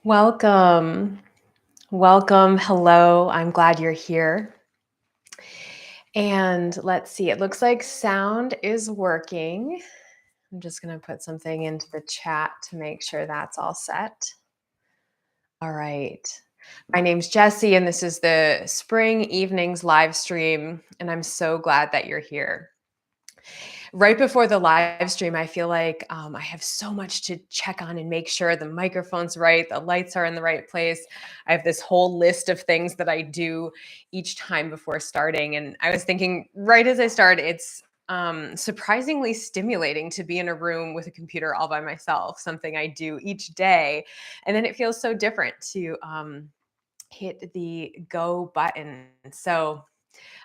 Welcome. Welcome. Hello. I'm glad you're here. And let's see, it looks like sound is working. I'm just going to put something into the chat to make sure that's all set. All right. My name's Jessi, and this is the Spring Evenings live stream. And I'm so glad that you're here. Right before the live stream, I feel like I have so much to check on and make sure the microphone's right, the lights are in the right place. I have this whole list of things that I do each time before starting. And I was thinking right as I started, it's surprisingly stimulating to be in a room with a computer all by myself, something I do each day. And then it feels so different to hit the go button. So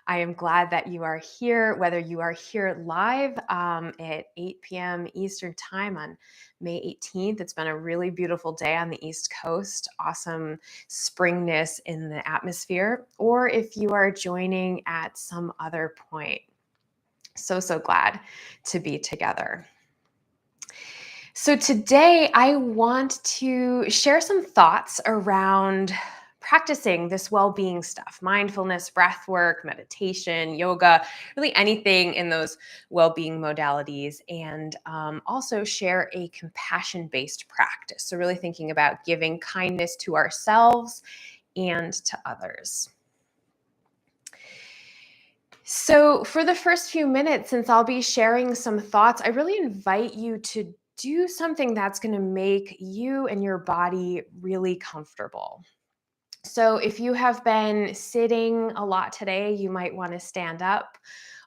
I am glad that you are here, whether you are here live at 8 p.m. Eastern Time on May 18th. It's been a really beautiful day on the East Coast, awesome springness in the atmosphere, or if you are joining at some other point. So glad to be together. So today I want to share some thoughts around practicing this well-being stuff, mindfulness, breath work, meditation, yoga, really anything in those well-being modalities, and also share a compassion-based practice. So really thinking about giving kindness to ourselves and to others. So for the first few minutes, since I'll be sharing some thoughts, I really invite you to do something that's going to make you and your body really comfortable. So if you have been sitting a lot today, you might want to stand up,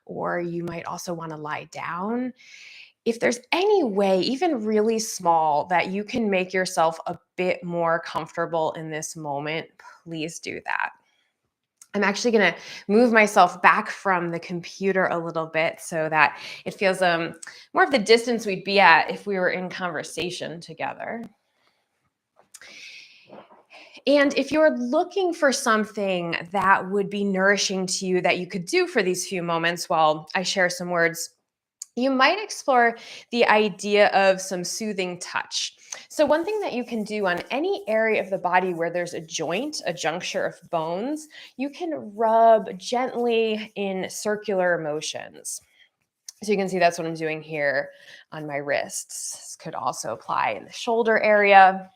or you might also want to lie down. If there's any way, even really small, that you can make yourself a bit more comfortable in this moment, please do that. I'm actually going to move myself back from the computer a little bit so that it feels more of the distance we'd be at if we were in conversation together. And if you're looking for something that would be nourishing to you that you could do for these few moments while I share some words, you might explore the idea of some soothing touch. So one thing that you can do on any area of the body where there's a joint, a juncture of bones, you can rub gently in circular motions. So you can see that's what I'm doing here on my wrists. This could also apply in the shoulder area,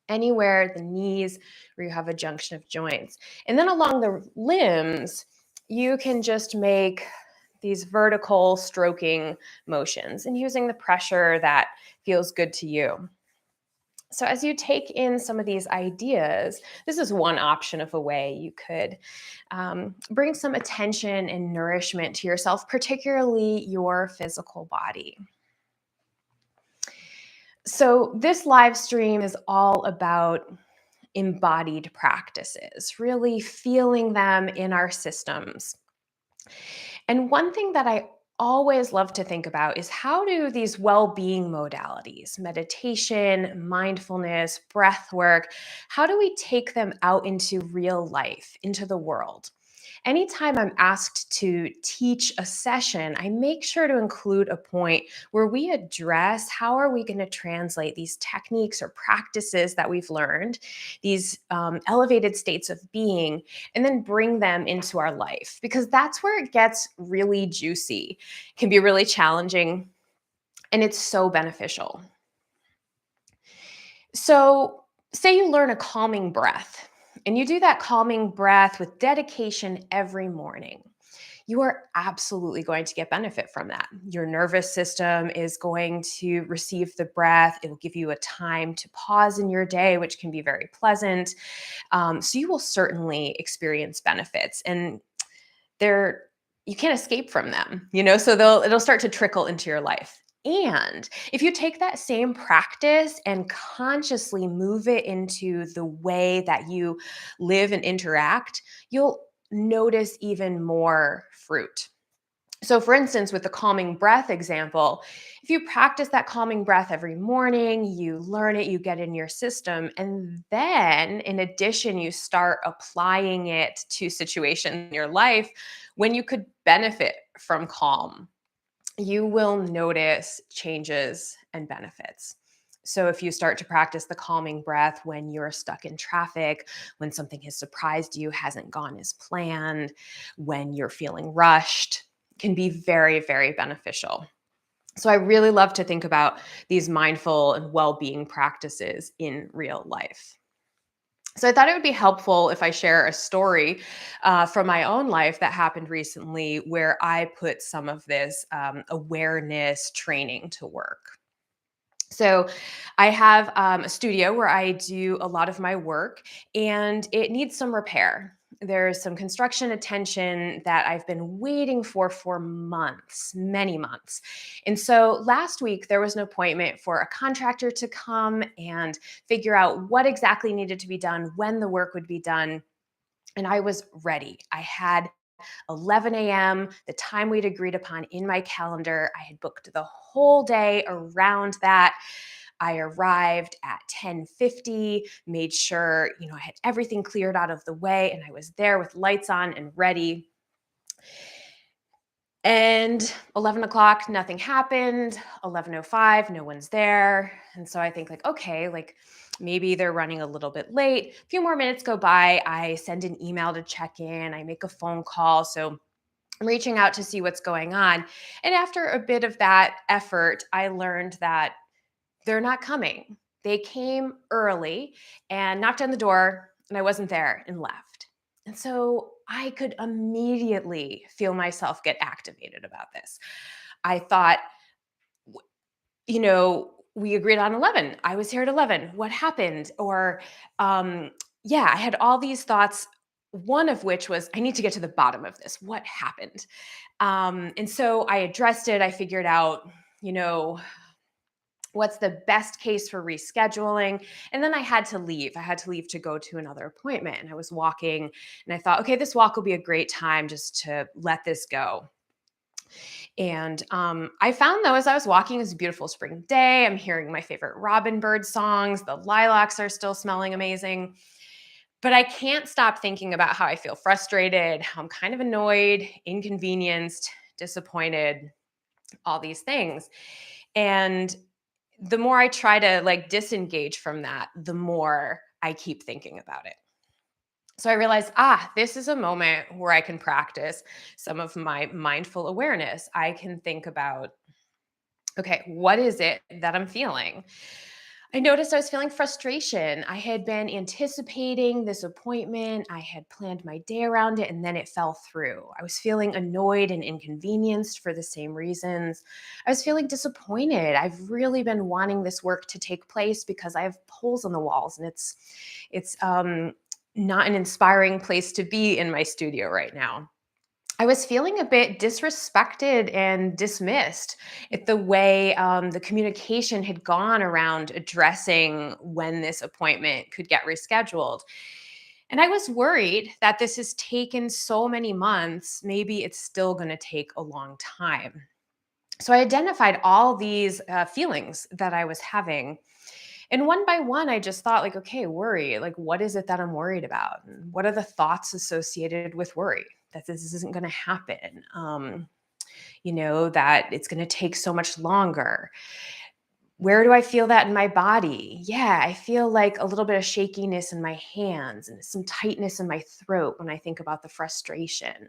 anywhere, the knees, where you have a junction of joints. And then along the limbs, you can just make these vertical stroking motions and using the pressure that feels good to you. So as you take in some of these ideas, this is one option of a way you could bring some attention and nourishment to yourself, particularly your physical body. So this live stream is all about embodied practices, really feeling them in our systems. And one thing that I always love to think about is how do these well-being modalities, meditation, mindfulness, breath work, how do we take them out into real life, into the world? Anytime I'm asked to teach a session, I make sure to include a point where we address how are we going to translate these techniques or practices that we've learned, these elevated states of being, and then bring them into our life, because that's where it gets really juicy. It can be really challenging, and it's so beneficial. So, say you learn a calming breath, and you do that calming breath with dedication every morning. You are absolutely going to get benefit from that. Your nervous system is going to receive the breath. It will give you a time to pause in your day, which can be very pleasant. So you will certainly experience benefits, and you can't escape from them, so it'll start to trickle into your life. And if you take that same practice and consciously move it into the way that you live and interact, you'll notice even more fruit. So, for instance, with the calming breath example, if you practice that calming breath every morning, you learn it, you get in your system, and then in addition, you start applying it to situations in your life when you could benefit from calm, you will notice changes and benefits. So if you start to practice the calming breath when you're stuck in traffic, when something has surprised you, hasn't gone as planned, when you're feeling rushed, can be very, very beneficial. So I really love to think about these mindful and well-being practices in real life. So I thought it would be helpful if I share a story from my own life that happened recently where I put some of this awareness training to work. So I have a studio where I do a lot of my work, and it needs some repair. There's some construction attention that I've been waiting for months, many months. And so last week, there was an appointment for a contractor to come and figure out what exactly needed to be done, when the work would be done. And I was ready. I had 11 a.m., the time we'd agreed upon in my calendar. I had booked the whole day around that. I arrived at 10:50, made sure, I had everything cleared out of the way, and I was there with lights on and ready. And 11 o'clock, nothing happened. 11:05, no one's there. And so I think like, okay, like maybe they're running a little bit late. A few more minutes go by. I send an email to check in. I make a phone call. So I'm reaching out to see what's going on. And after a bit of that effort, I learned that they're not coming. They came early and knocked on the door, and I wasn't there and left. And so I could immediately feel myself get activated about this. I thought, we agreed on 11. I was here at 11. What happened? Or, yeah, I had all these thoughts, one of which was, I need to get to the bottom of this. What happened? And so I addressed it. I figured out, you know, what's the best case for rescheduling. And then I had to leave. I had to leave to go to another appointment. And I was walking and I thought, okay, this walk will be a great time just to let this go. And I found though, as I was walking, it's a beautiful spring day. I'm hearing my favorite robin bird songs. The lilacs are still smelling amazing. But I can't stop thinking about how I feel frustrated, how I'm kind of annoyed, inconvenienced, disappointed, all these things. And the more I try to like disengage from that, the more I keep thinking about it. So I realized, this is a moment where I can practice some of my mindful awareness. I can think about, okay, what is it that I'm feeling? I noticed I was feeling frustration. I had been anticipating this appointment. I had planned my day around it, and then it fell through. I was feeling annoyed and inconvenienced for the same reasons. I was feeling disappointed. I've really been wanting this work to take place because I have holes in the walls, and it's not an inspiring place to be in my studio right now. I was feeling a bit disrespected and dismissed at the way the communication had gone around addressing when this appointment could get rescheduled. And I was worried that this has taken so many months, maybe it's still going to take a long time. So I identified all these feelings that I was having. And one by one, I just thought, like, okay, worry. Like, what is it that I'm worried about? And what are the thoughts associated with worry? That this isn't going to happen. That it's going to take so much longer. Where do I feel that in my body? Yeah, I feel like a little bit of shakiness in my hands and some tightness in my throat when I think about the frustration.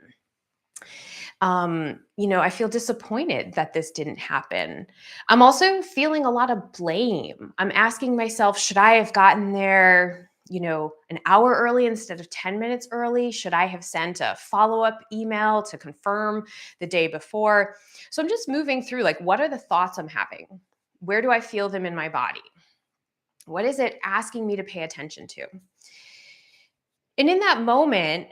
I feel disappointed that this didn't happen. I'm also feeling a lot of blame. I'm asking myself, should I have gotten there, an hour early instead of 10 minutes early? Should I have sent a follow-up email to confirm the day before? So I'm just moving through like, what are the thoughts I'm having? Where do I feel them in my body? What is it asking me to pay attention to? And in that moment,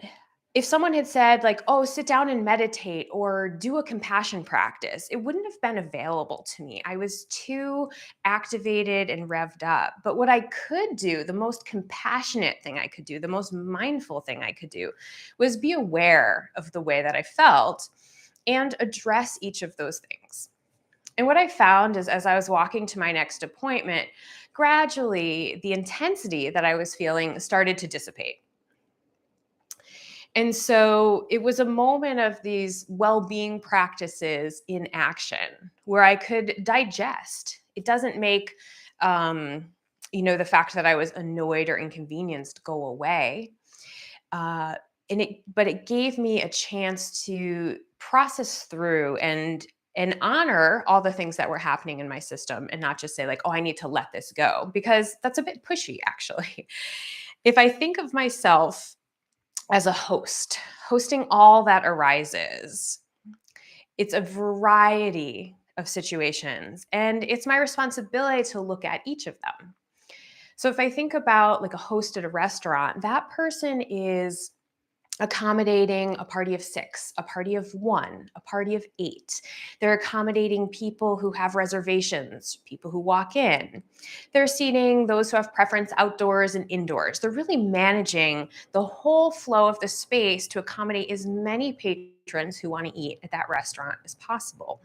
if someone had said, like, oh, sit down and meditate or do a compassion practice, it wouldn't have been available to me. I was too activated and revved up. But what I could do, the most compassionate thing I could do, the most mindful thing I could do, was be aware of the way that I felt and address each of those things. And what I found is as I was walking to my next appointment, gradually the intensity that I was feeling started to dissipate. And so it was a moment of these well-being practices in action where I could digest. It doesn't make um, the fact that I was annoyed or inconvenienced go away. Uh, but it gave me a chance to process through and honor all the things that were happening in my system and not just say like, oh, I need to let this go, because that's a bit pushy actually. If I think of myself as a host, hosting all that arises, it's a variety of situations, and it's my responsibility to look at each of them. So if I think about like a host at a restaurant, that person is accommodating a party of 6, a party of 1, a party of 8. They're accommodating people who have reservations, people who walk in. They're seating those who have preference outdoors and indoors. They're really managing the whole flow of the space to accommodate as many patrons who want to eat at that restaurant as possible.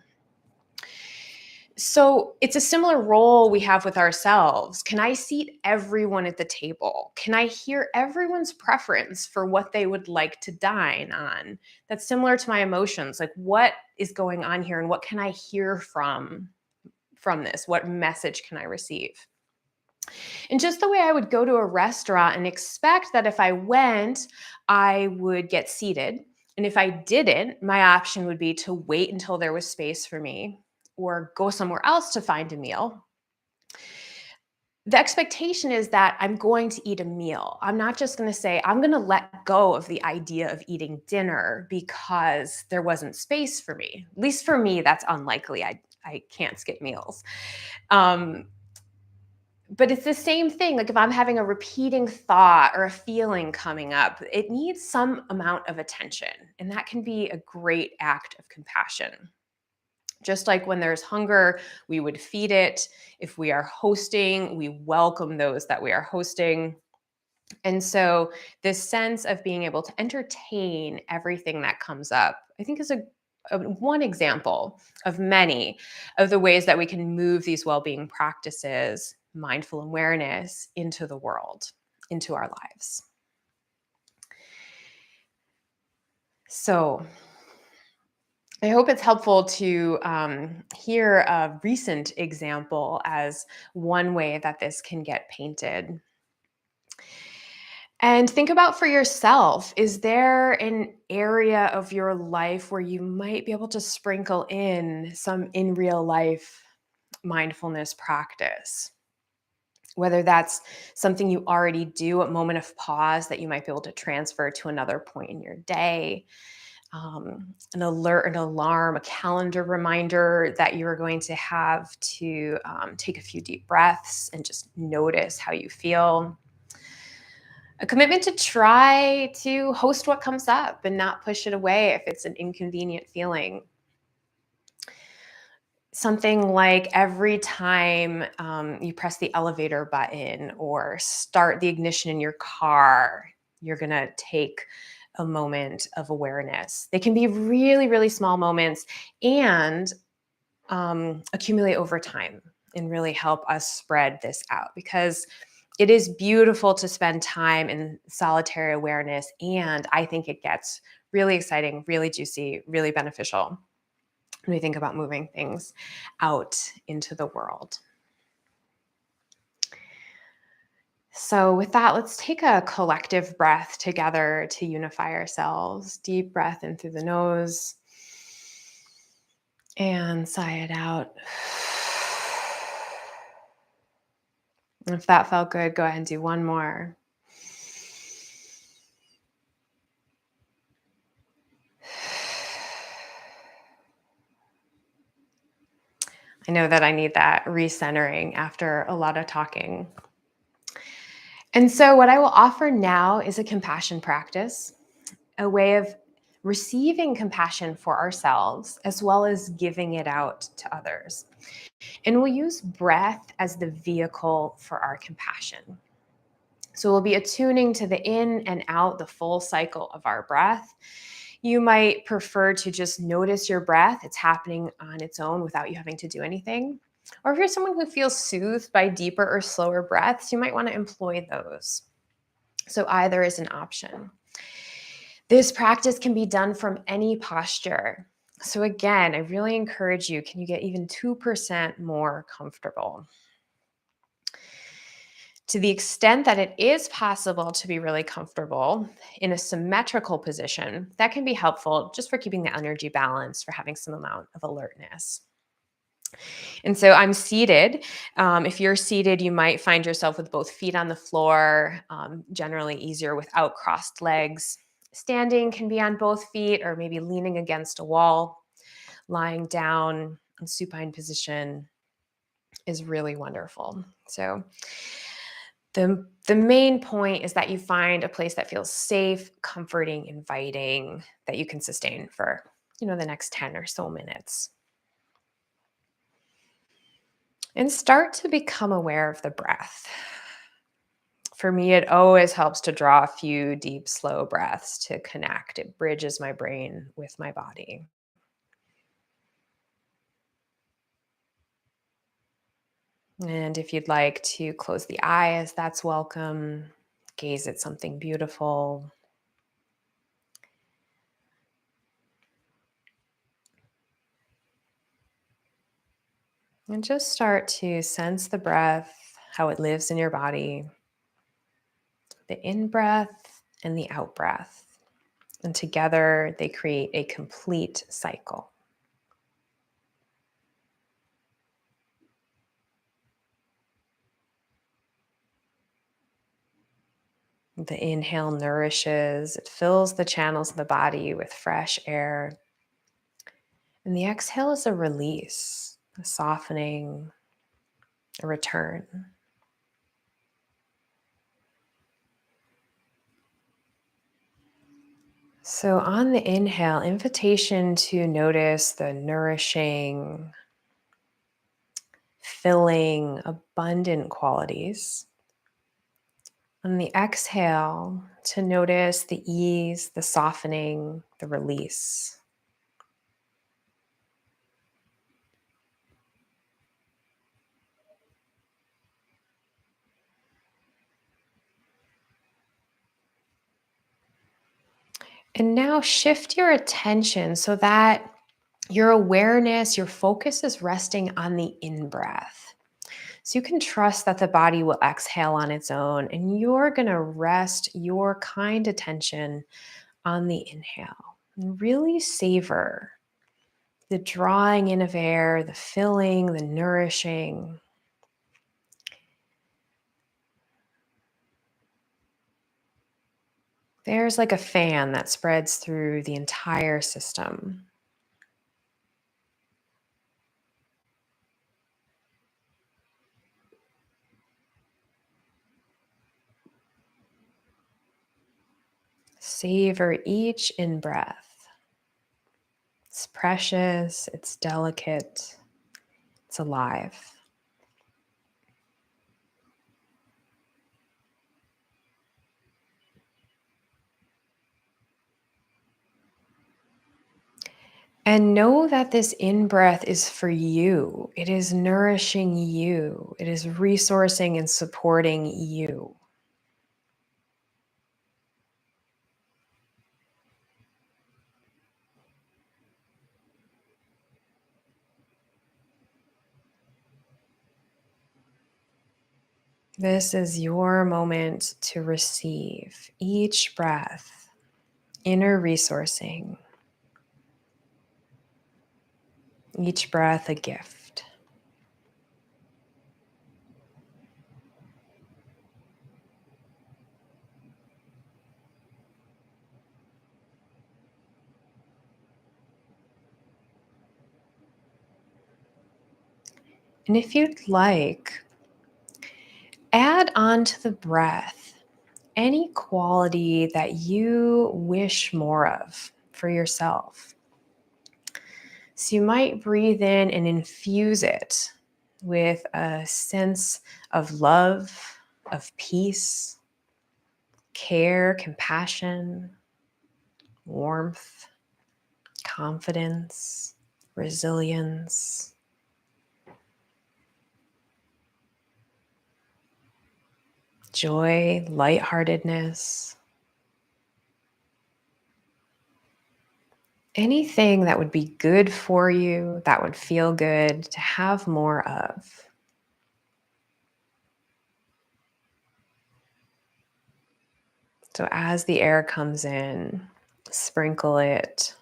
So it's a similar role we have with ourselves. Can I seat everyone at the table? Can I hear everyone's preference for what they would like to dine on? That's similar to my emotions. Like, what is going on here and what can I hear from this? What message can I receive? And just the way I would go to a restaurant and expect that if I went, I would get seated. And if I didn't, my option would be to wait until there was space for me or go somewhere else to find a meal. The expectation is that I'm going to eat a meal. I'm not just going to say, I'm going to let go of the idea of eating dinner because there wasn't space for me. At least for me, that's unlikely. I can't skip meals. Um, but it's the same thing. Like if I'm having a repeating thought or a feeling coming up, it needs some amount of attention. And that can be a great act of compassion. Just like when there's hunger, we would feed it. If we are hosting, we welcome those that we are hosting. And so, this sense of being able to entertain everything that comes up, I think, is one example of many of the ways that we can move these well-being practices, mindful awareness, into the world, into our lives. So, I hope it's helpful to hear a recent example as one way that this can get painted. And think about for yourself, is there an area of your life where you might be able to sprinkle in some in real life mindfulness practice? Whether that's something you already do, a moment of pause that you might be able to transfer to another point in your day, an alert, an alarm, a calendar reminder that you're going to have to take a few deep breaths and just notice how you feel. A commitment to try to host what comes up and not push it away if it's an inconvenient feeling. Something like every time you press the elevator button or start the ignition in your car, you're going to take a moment of awareness. They can be really, really small moments and accumulate over time and really help us spread this out, because it is beautiful to spend time in solitary awareness. And I think it gets really exciting, really juicy, really beneficial when we think about moving things out into the world. So, with that, let's take a collective breath together to unify ourselves. Deep breath in through the nose and sigh it out. If that felt good, go ahead and do one more. I know that I need that recentering after a lot of talking. And so, what I will offer now is a compassion practice, a way of receiving compassion for ourselves as well as giving it out to others. And we'll use breath as the vehicle for our compassion. So, we'll be attuning to the in and out, the full cycle of our breath. You might prefer to just notice your breath. It's happening on its own without you having to do anything. Or if you're someone who feels soothed by deeper or slower breaths, you might want to employ those. So either is an option. This practice can be done from any posture. So again, I really encourage you, can you get even 2% more comfortable? To the extent that it is possible to be really comfortable in a symmetrical position, that can be helpful just for keeping the energy balanced, for having some amount of alertness. And so I'm seated. If you're seated, you might find yourself with both feet on the floor, generally easier without crossed legs. Standing can be on both feet or maybe leaning against a wall. Lying down in supine position is really wonderful. So the main point is that you find a place that feels safe, comforting, inviting, that you can sustain for, the next 10 or so minutes. And start to become aware of the breath. For me, it always helps to draw a few deep, slow breaths to connect. It bridges my brain with my body. And if you'd like to close the eyes, that's welcome. Gaze at something beautiful. And just start to sense the breath, how it lives in your body, the in breath and the out breath. And together they create a complete cycle. The inhale nourishes, it fills the channels of the body with fresh air. And the exhale is a release, a softening, a return. So on the inhale, invitation to notice the nourishing, filling, abundant qualities. On the exhale, to notice the ease, the softening, the release. And now shift your attention so that your awareness, your focus is resting on the in breath. So you can trust that the body will exhale on its own, and you're going to rest your kind attention on the inhale. And really savor the drawing in of air, the filling, the nourishing. There's like a fan that spreads through the entire system. Savor each in breath. It's precious, it's delicate, it's alive. And know that this in breath is for you. It is nourishing you. It is resourcing and supporting you. This is your moment to receive each breath, inner resourcing, each breath a gift. And if you'd like, add on to the breath any quality that you wish more of for yourself. So you might breathe in and infuse it with a sense of love, of peace, care, compassion, warmth, confidence, resilience. Joy, lightheartedness, anything that would be good for you, that would feel good to have more of. So as the air comes in, sprinkle it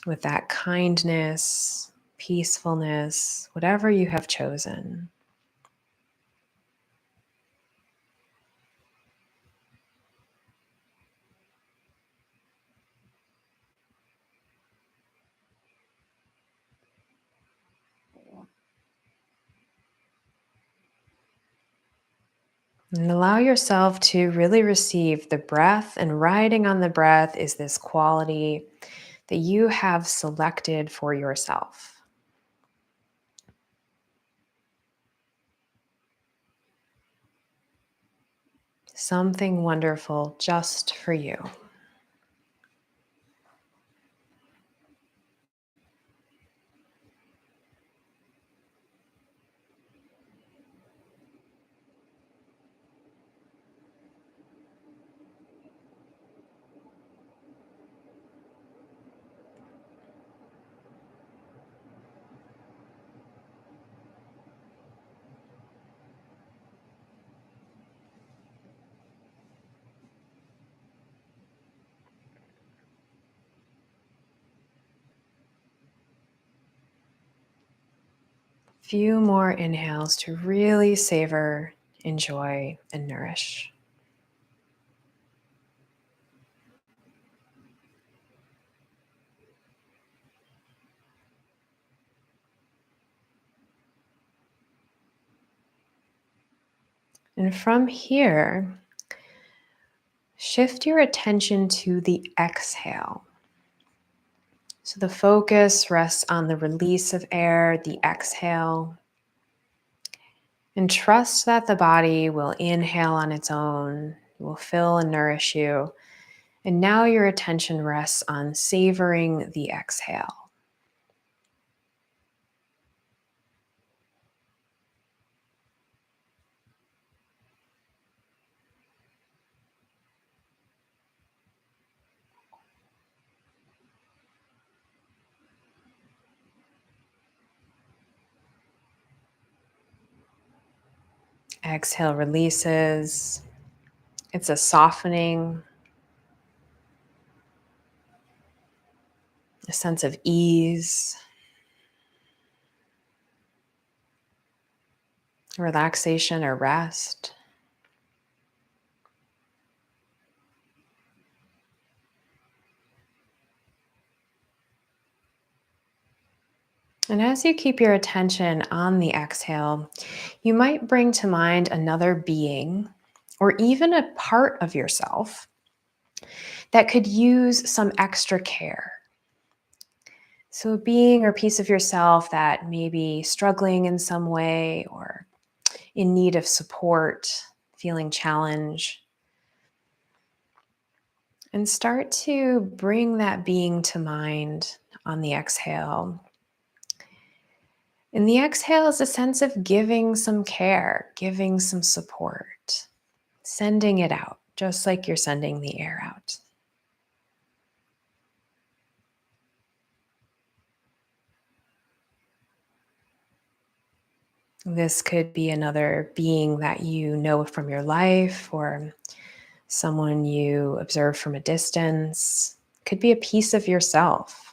with that kindness, peacefulness, whatever you have chosen. And allow yourself to really receive the breath, and riding on the breath is this quality that you have selected for yourself. Something wonderful just for you. Few more inhales to really savor, enjoy, and nourish. And from here, shift your attention to the exhale. So the focus rests on the release of air, the exhale, and trust that the body will inhale on its own, will fill and nourish you. And now your attention rests on savoring the exhale. Exhale releases. It's a softening, a sense of ease, relaxation, or rest. And as you keep your attention on the exhale, you might bring to mind another being or even a part of yourself that could use some extra care. So, a being or piece of yourself that may be struggling in some way or in need of support, feeling challenge, and start to bring that being to mind on the exhale. And the exhale is a sense of giving some care, giving some support, sending it out, just like you're sending the air out. This could be another being that you know from your life or someone you observe from a distance. Could be a piece of yourself.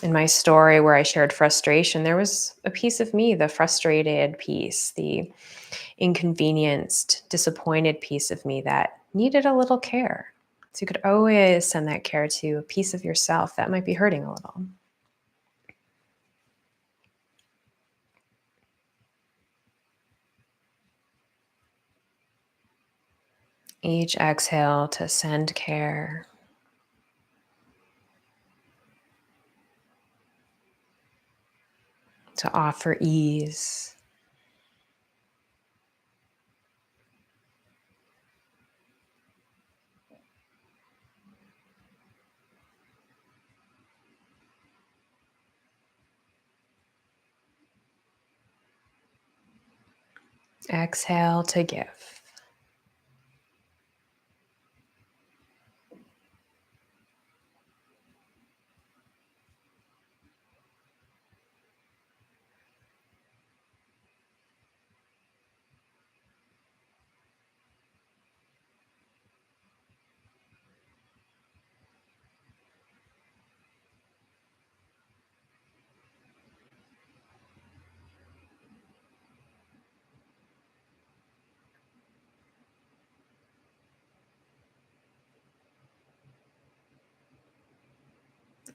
In my story where I shared frustration, there was a piece of me, the frustrated piece, the inconvenienced, disappointed piece of me that needed a little care. So you could always send that care to a piece of yourself that might be hurting a little. Each exhale to send care. To offer ease. Exhale to give.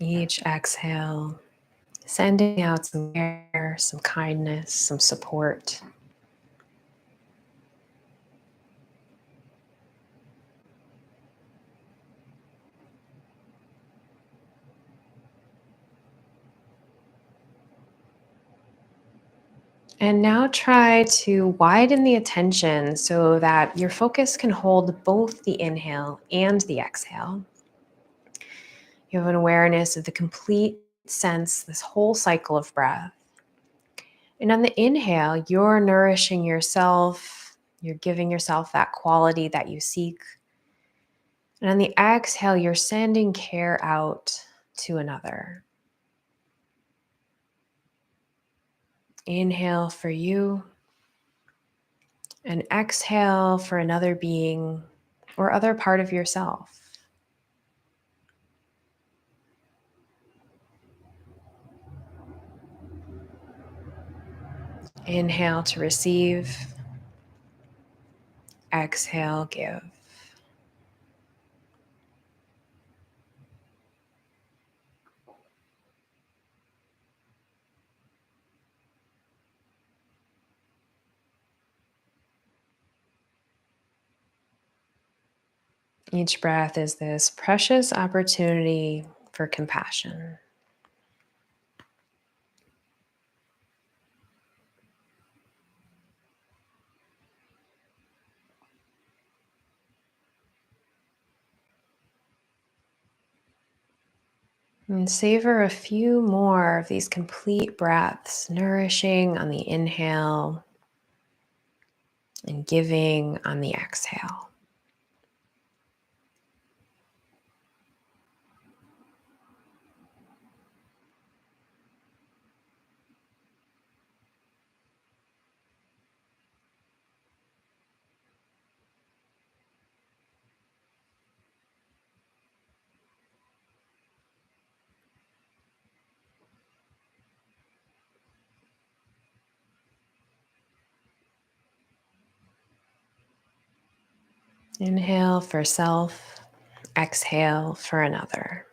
Each exhale, sending out some care, some kindness, some support. And now try to widen the attention so that your focus can hold both the inhale and the exhale. You have an awareness of the complete sense, this whole cycle of breath. And on the inhale, you're nourishing yourself, you're giving yourself that quality that you seek. And on the exhale, you're sending care out to another. Inhale for you, and exhale for another being or other part of yourself. Inhale to receive, exhale, give. Each breath is this precious opportunity for compassion. And savor a few more of these complete breaths, nourishing on the inhale and giving on the exhale. Inhale for self, exhale for another.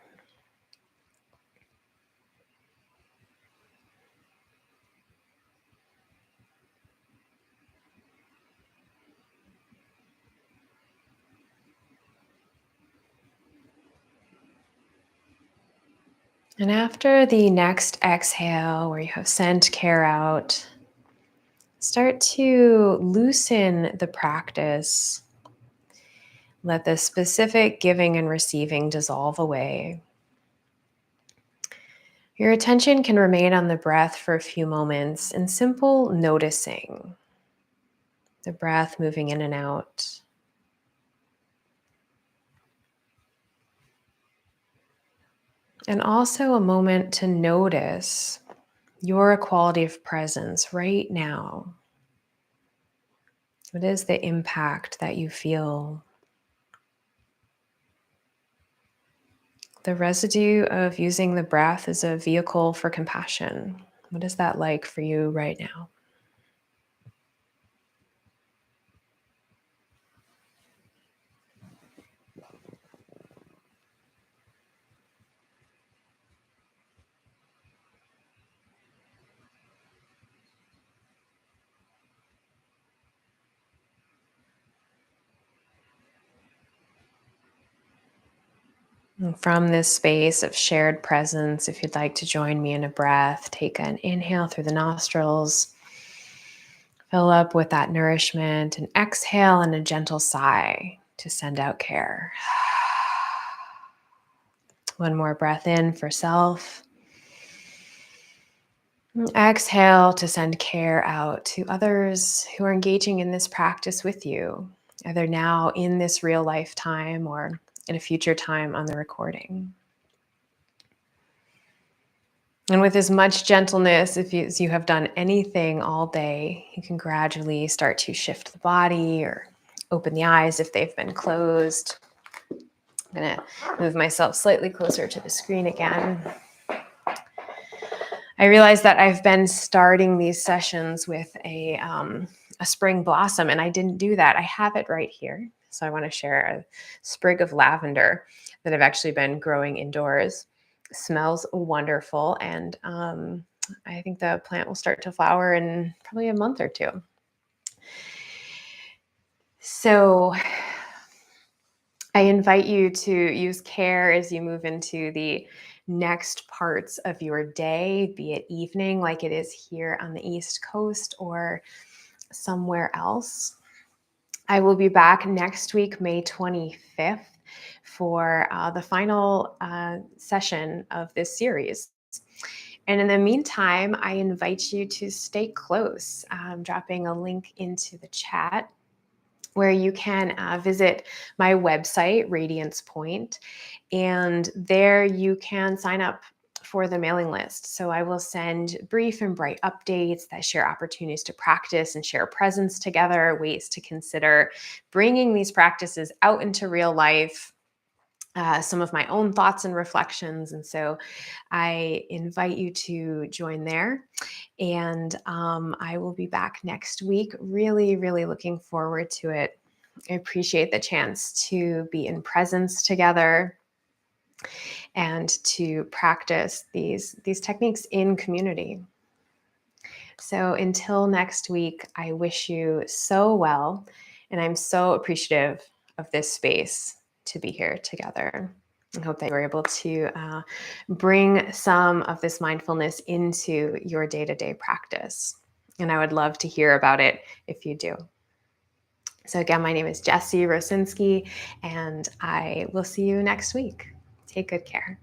And after the next exhale, where you have sent care out, start to loosen the practice. Let the specific giving and receiving dissolve away. Your attention can remain on the breath for a few moments in simple noticing. The breath moving in and out. And also a moment to notice your quality of presence right now. What is the impact that you feel? The residue of using the breath as a vehicle for compassion. What is that like for you right now? And from this space of shared presence, if you'd like to join me in a breath, take an inhale through the nostrils, fill up with that nourishment, and exhale and a gentle sigh to send out care. One more breath in for self. And exhale to send care out to others who are engaging in this practice with you, either now in this real lifetime or in a future time on the recording. And with as much gentleness as you have done anything all day, you can gradually start to shift the body or open the eyes if they've been closed. I'm going to move myself slightly closer to the screen again. I realized that I've been starting these sessions with a spring blossom, and I didn't do that. I have it right here. So I want to share a sprig of lavender that I've actually been growing indoors. Smells wonderful. And I think the plant will start to flower in probably a month or two. So I invite you to use care as you move into the next parts of your day, be it evening like it is here on the East Coast or somewhere else. I will be back next week, May 25th, for the final session of this series. And in the meantime, I invite you to stay close. I'm dropping a link into the chat where you can visit my website, Radiance Point, and there you can sign up for the mailing list. So I will send brief and bright updates that share opportunities to practice and share presence together, ways to consider bringing these practices out into real life, some of my own thoughts and reflections. And so I invite you to join there. And I will be back next week. Really, really looking forward to it. I appreciate the chance to be in presence together and to practice these techniques in community. So until next week, I wish you so well, and I'm so appreciative of this space to be here together. I hope that you're able to bring some of this mindfulness into your day-to-day practice. And I would love to hear about it if you do. So again, my name is Jessi Rosinski, and I will see you next week. Take good care.